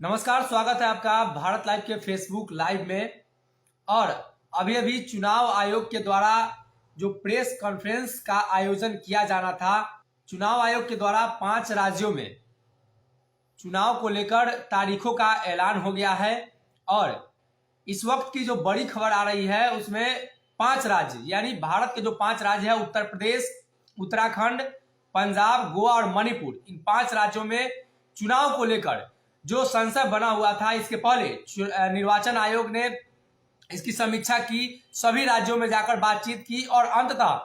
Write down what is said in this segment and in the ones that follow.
नमस्कार, स्वागत है आपका भारत लाइव के फेसबुक लाइव में। और अभी अभी चुनाव आयोग के द्वारा जो प्रेस कॉन्फ्रेंस का आयोजन किया जाना था, चुनाव आयोग के द्वारा 5 राज्यों में चुनाव को लेकर तारीखों का ऐलान हो गया है। और इस वक्त की जो बड़ी खबर आ रही है उसमें 5 राज्य यानी भारत के जो 5 राज्य है, उत्तर प्रदेश, उत्तराखंड, पंजाब, गोवा और मणिपुर, इन 5 राज्यों में चुनाव को लेकर जो संशय बना हुआ था, इसके पहले निर्वाचन आयोग ने इसकी समीक्षा की, सभी राज्यों में जाकर बातचीत की और अंततः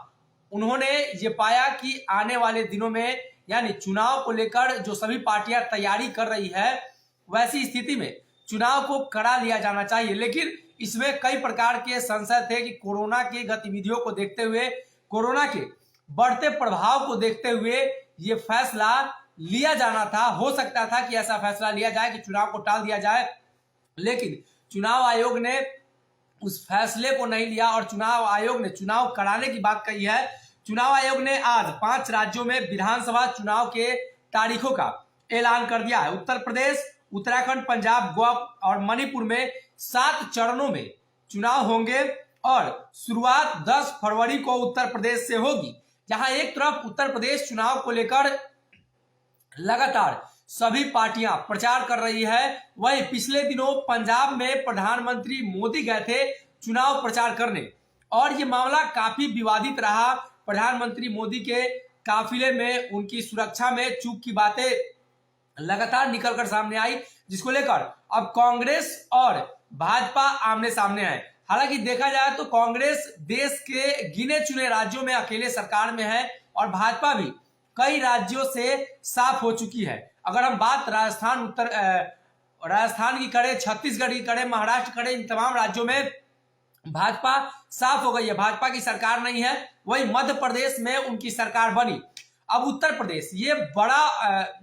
उन्होंने ये पाया कि आने वाले दिनों में यानी चुनाव को लेकर जो सभी पार्टियां तैयारी कर रही है, वैसी स्थिति में चुनाव को करा लिया जाना चाहिए। लेकिन इसमें कई प्रकार के संशय थे कि कोरोना की गतिविधियों को देखते हुए, कोरोना के बढ़ते प्रभाव को देखते हुए ये फैसला लिया जाना था। हो सकता था कि ऐसा फैसला लिया जाए कि चुनाव को टाल दिया जाए, लेकिन चुनाव आयोग ने उस फैसले को नहीं लिया और चुनाव आयोग ने चुनाव कराने की बात कही है। चुनाव आयोग ने आज 5 राज्यों में विधानसभा चुनाव के तारीखों का ऐलान कर दिया है। उत्तर प्रदेश, उत्तराखंड, पंजाब, गोवा और मणिपुर में 7 चरणों में चुनाव होंगे और शुरुआत 10 फरवरी को उत्तर प्रदेश से होगी। जहां एक तरफ उत्तर प्रदेश चुनाव को लेकर लगातार सभी पार्टियां प्रचार कर रही है, वहीं पिछले दिनों पंजाब में प्रधानमंत्री मोदी गए थे चुनाव प्रचार करने और ये मामला काफी विवादित रहा। प्रधानमंत्री मोदी के काफिले में उनकी सुरक्षा में चूक की बातें लगातार निकलकर सामने आई, जिसको लेकर अब कांग्रेस और भाजपा आमने सामने आए। हालांकि देखा जाए तो कांग्रेस देश के गिने चुने राज्यों में अकेले सरकार में है और भाजपा भी कई राज्यों से साफ हो चुकी है। अगर हम बात राजस्थान की करें, छत्तीसगढ़ की करें, महाराष्ट्र करें, इन तमाम राज्यों में भाजपा साफ हो गई है, भाजपा की सरकार नहीं है। वही मध्य प्रदेश में उनकी सरकार बनी। अब उत्तर प्रदेश ये बड़ा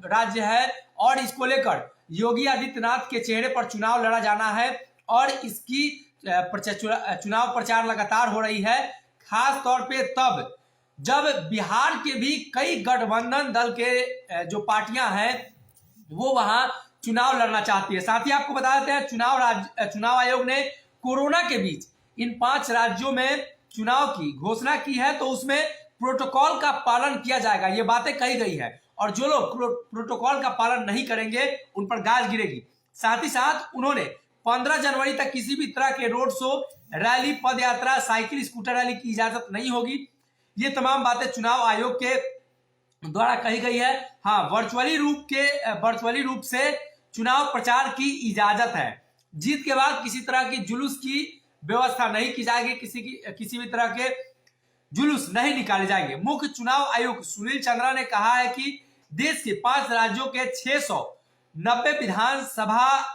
राज्य है और इसको लेकर योगी आदित्यनाथ के चेहरे पर चुनाव लड़ा जाना है और इसकी चुनाव प्रचार लगातार हो रही है। खास तौर पे तब जब बिहार के भी कई गठबंधन दल के जो पार्टियां हैं वो वहां चुनाव लड़ना चाहती है। साथ ही आपको बता देते हैं चुनाव आयोग ने कोरोना के बीच इन 5 राज्यों में चुनाव की घोषणा की है, तो उसमें प्रोटोकॉल का पालन किया जाएगा, ये बातें कही गई है। और जो लोग प्रोटोकॉल का पालन नहीं करेंगे उन पर गाज गिरेगी। साथ ही साथ उन्होंने 15 जनवरी तक किसी भी तरह के रोड शो, रैली, पद यात्रा, साइकिल, स्कूटर रैली की इजाजत नहीं होगी। ये तमाम बातें चुनाव आयोग के द्वारा कही गई है। हाँ, वर्चुअली रूप से चुनाव प्रचार की इजाजत है। जीत के बाद किसी तरह की जुलूस की व्यवस्था नहीं की जाएगी, किसी भी तरह के जुलूस नहीं निकाले जाएंगे। मुख्य चुनाव आयुक्त सुनील चंद्रा ने कहा है कि देश के 5 राज्यों के 690 विधानसभा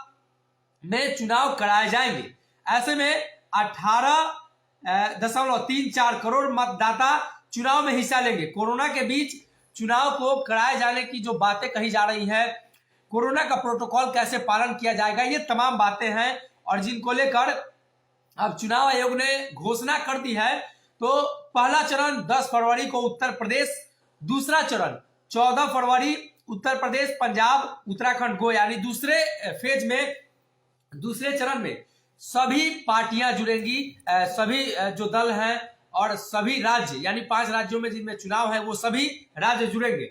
में चुनाव कराए जाएंगे। ऐसे में 18.34 करोड़ मतदाता चुनाव में हिस्सा लेंगे। कोरोना के बीच चुनाव को कराए जाने की जो बातें कही जा रही है, कोरोना का प्रोटोकॉल कैसे पालन किया जाएगा, ये तमाम बातें हैं और जिनको लेकर अब चुनाव आयोग ने घोषणा कर दी है। तो पहला चरण 10 फरवरी को उत्तर प्रदेश, दूसरा चरण 14 फरवरी उत्तर प्रदेश, पंजाब, उत्तराखंड, गोवा, यानी दूसरे फेज में, दूसरे चरण में सभी पार्टियां जुड़ेंगी, सभी जो दल हैं और सभी राज्य यानी 5 राज्यों में जिनमें चुनाव है वो सभी राज्य जुड़ेंगे।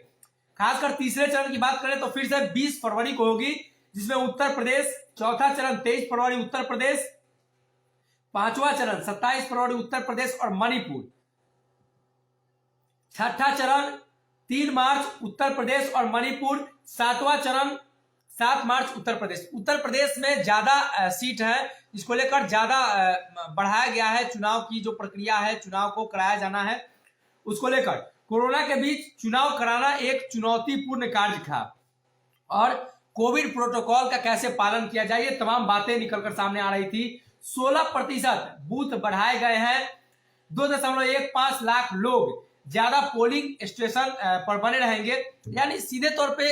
खासकर तीसरे चरण की बात करें तो फिर से 20 फरवरी को होगी, जिसमें उत्तर प्रदेश, चौथा चरण 23 फरवरी उत्तर प्रदेश, पांचवा चरण 27 फरवरी उत्तर प्रदेश और मणिपुर, छठा चरण 3 मार्च उत्तर प्रदेश और मणिपुर, सातवां चरण 7 मार्च उत्तर प्रदेश। उत्तर प्रदेश में ज्यादा सीट है, इसको लेकर ज्यादा बढ़ाया गया है। चुनाव की जो प्रक्रिया है, चुनाव को कराया जाना है, उसको लेकर कोरोना के बीच चुनाव कराना एक चुनौतीपूर्ण कार्य था और कोविड प्रोटोकॉल का कैसे पालन किया जाए, ये तमाम बातें निकलकर सामने आ रही थी। 16% बूथ बढ़ाए गए हैं, 2.15 लाख लोग ज्यादा पोलिंग स्टेशन पर बने रहेंगे। यानी सीधे तौर पे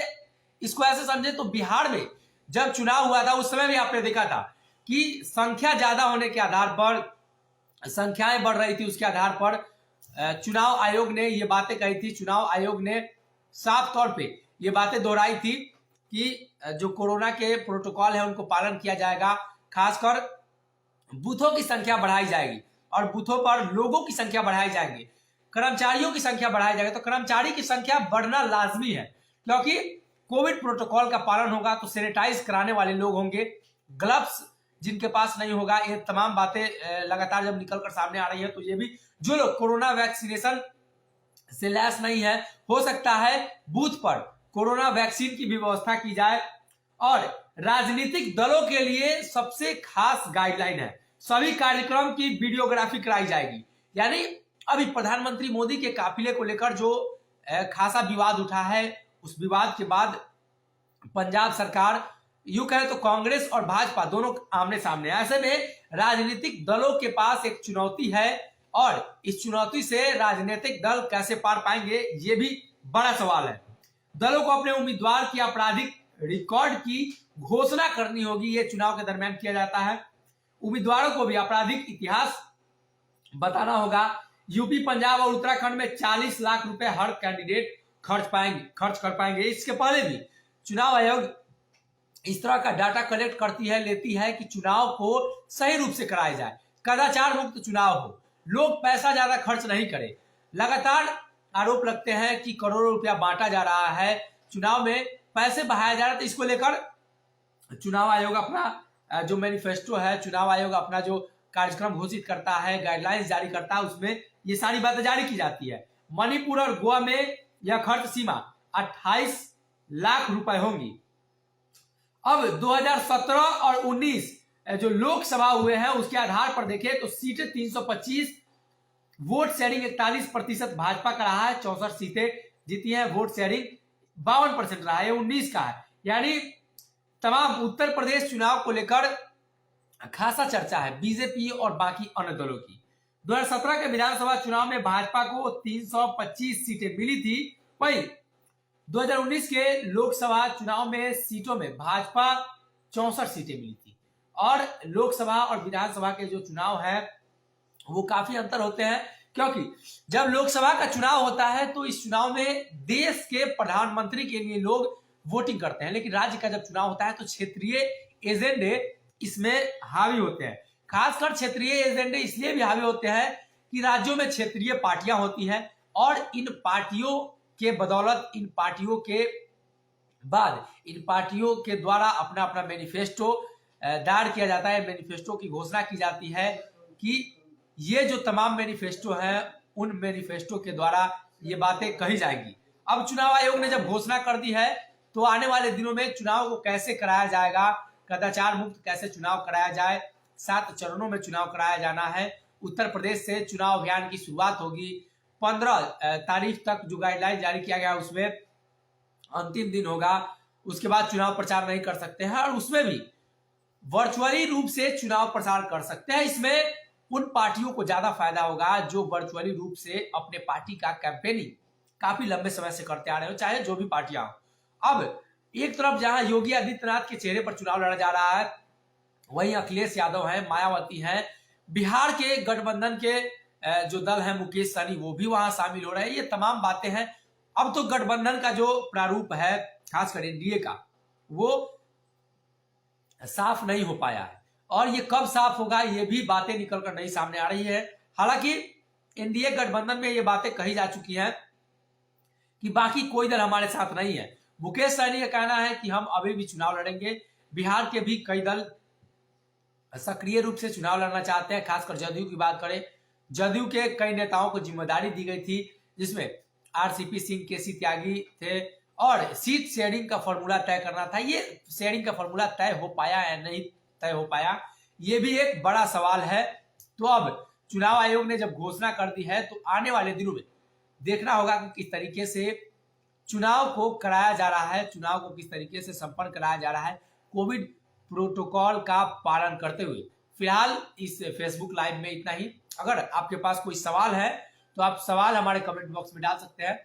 इसको ऐसे समझे तो बिहार में जब चुनाव हुआ था उस समय भी आपने देखा था कि संख्या ज्यादा होने के आधार पर, संख्याएं बढ़ रही थी, उसके आधार पर चुनाव आयोग ने ये बातें कही थी। चुनाव आयोग ने साफ तौर पे ये बातें दोहराई थी कि जो कोरोना के प्रोटोकॉल है उनको पालन किया जाएगा। खासकर बूथों की संख्या बढ़ाई जाएगी और बूथों पर लोगों की संख्या बढ़ाई जाएगी, कर्मचारियों की संख्या बढ़ाई जाएगी। तो कर्मचारी की संख्या बढ़ना लाजमी है, क्योंकि कोविड प्रोटोकॉल का पालन होगा तो सैनिटाइज कराने वाले लोग होंगे, ग्लव्स जिनके पास नहीं होगा। ये तमाम बातें लगातार जब निकलकर सामने आ रही है, तो ये भी जो लोग कोरोना वैक्सीनेशन से लैस नहीं है, हो सकता है बूथ पर कोरोना वैक्सीन की भी व्यवस्था की जाए। और राजनीतिक दलों के लिए सबसे खास गाइडलाइन है, सभी कार्यक्रम की वीडियोग्राफी कराई जाएगी। यानी अभी प्रधानमंत्री मोदी के काफिले को लेकर जो खासा विवाद उठा है, उस विवाद के बाद पंजाब सरकार, यूं कहें तो कांग्रेस और भाजपा दोनों आमने सामने। ऐसे में राजनीतिक दलों के पास एक चुनौती है और इस चुनौती से राजनीतिक दल कैसे पार पाएंगे, ये भी बड़ा सवाल है। दलों को अपने उम्मीदवार की आपराधिक रिकॉर्ड की घोषणा करनी होगी, ये चुनाव के दरमियान किया जाता है। उम्मीदवारों को भी आपराधिक इतिहास बताना होगा। यूपी, पंजाब और उत्तराखंड में 40 लाख रुपए हर कैंडिडेट खर्च कर पाएंगे। इसके पहले भी चुनाव आयोग इस तरह का डाटा कलेक्ट करती है, लेती है कि चुनाव को सही रूप से कराया जाए, कदाचार मुक्त चुनाव हो, लोग पैसा ज्यादा खर्च नहीं करें। लगातार आरोप लगते हैं कि करोड़ों रुपया बांटा जा रहा है, चुनाव में पैसे बहाया जा रहा है। तो इसको लेकर चुनाव आयोग अपना जो मैनिफेस्टो है, चुनाव आयोग अपना जो कार्यक्रम घोषित करता है, गाइडलाइंस जारी करता है, उसमें ये सारी बातें जारी की जाती है। मणिपुर और गोवा में यह खर्च सीमा 28 लाख रुपए होंगी। अब 2017 और 19 जो लोकसभा हुए हैं उसके आधार पर देखें तो सीटें 325, वोट शेयरिंग 41% भाजपा का रहा है, 64 सीटें जीती हैं, वोट शेयरिंग 52% रहा है, 19 का है। यानी तमाम उत्तर प्रदेश चुनाव को लेकर खासा चर्चा है बीजेपी और बाकी अन्य दलों की। 2017 के विधानसभा चुनाव में भाजपा को 325 सीटें मिली थी, वहीं 2019 के लोकसभा चुनाव में सीटों में भाजपा 64 सीटें मिली थी। और लोकसभा और विधानसभा के जो चुनाव है वो काफी अंतर होते हैं, क्योंकि जब लोकसभा का चुनाव होता है तो इस चुनाव में देश के प्रधानमंत्री के लिए लोग वोटिंग करते हैं, लेकिन राज्य का जब चुनाव होता है तो क्षेत्रीय एजेंडे इसमें हावी होते हैं। खासकर क्षेत्रीय एजेंडे इसलिए भी हावी होते हैं कि राज्यों में क्षेत्रीय पार्टियां होती हैं और इन पार्टियों के बदौलत, इन पार्टियों के बाद, इन पार्टियों के द्वारा अपना अपना मैनिफेस्टो दायर किया जाता है, मैनिफेस्टो की घोषणा की जाती है कि ये जो तमाम मैनिफेस्टो हैं उन मैनिफेस्टो के द्वारा ये बातें कही जाएंगी। अब चुनाव आयोग ने जब घोषणा कर दी है तो आने वाले दिनों में चुनाव को कैसे कराया जाएगा, कदाचार मुक्त कैसे चुनाव कराया जाए, 7 चरणों में चुनाव कराया जाना है। उत्तर प्रदेश से चुनाव अभियान की शुरुआत होगी। 15 तारीख तक जो गाइडलाइन जारी किया गया उसमें अंतिम दिन होगा, उसके बाद चुनाव प्रचार नहीं कर सकते हैं और उसमें भी वर्चुअली रूप से चुनाव प्रचार कर सकते हैं। इसमें उन पार्टियों को ज्यादा फायदा होगा जो वर्चुअली रूप से अपने पार्टी का कैंपेनिंग काफी लंबे समय से करते आ रहे हो, चाहे जो भी पार्टियां हो। अब एक तरफ जहां योगी आदित्यनाथ के चेहरे पर चुनाव लड़ा जा रहा है, वहीं अखिलेश यादव है, मायावती है, बिहार के गठबंधन के जो दल है मुकेश सहनी वो भी वहां शामिल हो रहे हैं। ये तमाम बातें हैं। अब तो गठबंधन का जो प्रारूप है खासकर एनडीए का वो साफ नहीं हो पाया है और ये कब साफ होगा ये भी बातें निकलकर नहीं सामने आ रही है। हालांकि एनडीए गठबंधन में ये बातें कही जा चुकी हैं कि बाकी कोई दल हमारे साथ नहीं है। मुकेश सहनी का कहना है कि हम अभी भी चुनाव लड़ेंगे। बिहार के भी कई दल सक्रिय रूप से चुनाव लड़ना चाहते हैं। खासकर जदयू की बात करें, जदयू के कई नेताओं को जिम्मेदारी दी गई थी जिसमें आरसीपी सिंह, केसी त्यागी थे और सीट शेयरिंग का फॉर्मूला तय करना था। ये शेयरिंग का फॉर्मूला तय हो पाया या नहीं तय हो पाया, ये भी एक बड़ा सवाल है। तो अब चुनाव आयोग ने जब घोषणा कर दी है तो आने वाले दिनों में देखना होगा कि किस तरीके से चुनाव को कराया जा रहा है, चुनाव को किस तरीके से संपन्न कराया जा रहा है कोविड प्रोटोकॉल का पालन करते हुए। फिलहाल इस फेसबुक लाइव में इतना ही। अगर आपके पास कोई सवाल है तो आप सवाल हमारे कमेंट बॉक्स में डाल सकते हैं,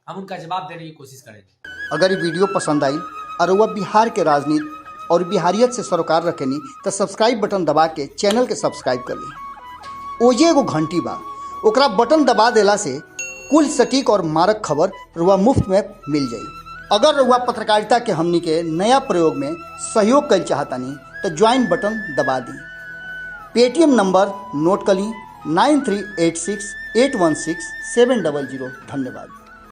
हम उनका जवाब देने की कोशिश करेंगे। अगर ये वीडियो पसंद आई और वह बिहार के राजनीति और बिहारियत से सरोकार रखेनी तो सब्सक्राइब बटन दबा के चैनल के सब्सक्राइब कर ली। ओजे एगो घंटी बा, ओकरा बटन दबा देला से कुल सटीक और मारक खबर रुआ मुफ्त में मिल जाई। अगर रउआ पत्रकारिता के हमनी के नया प्रयोग में सहयोग कर चाहतनी तो ज्वाइन बटन दबा दी। पेटीएम नंबर नोट कर ली 9386816700। धन्यवाद।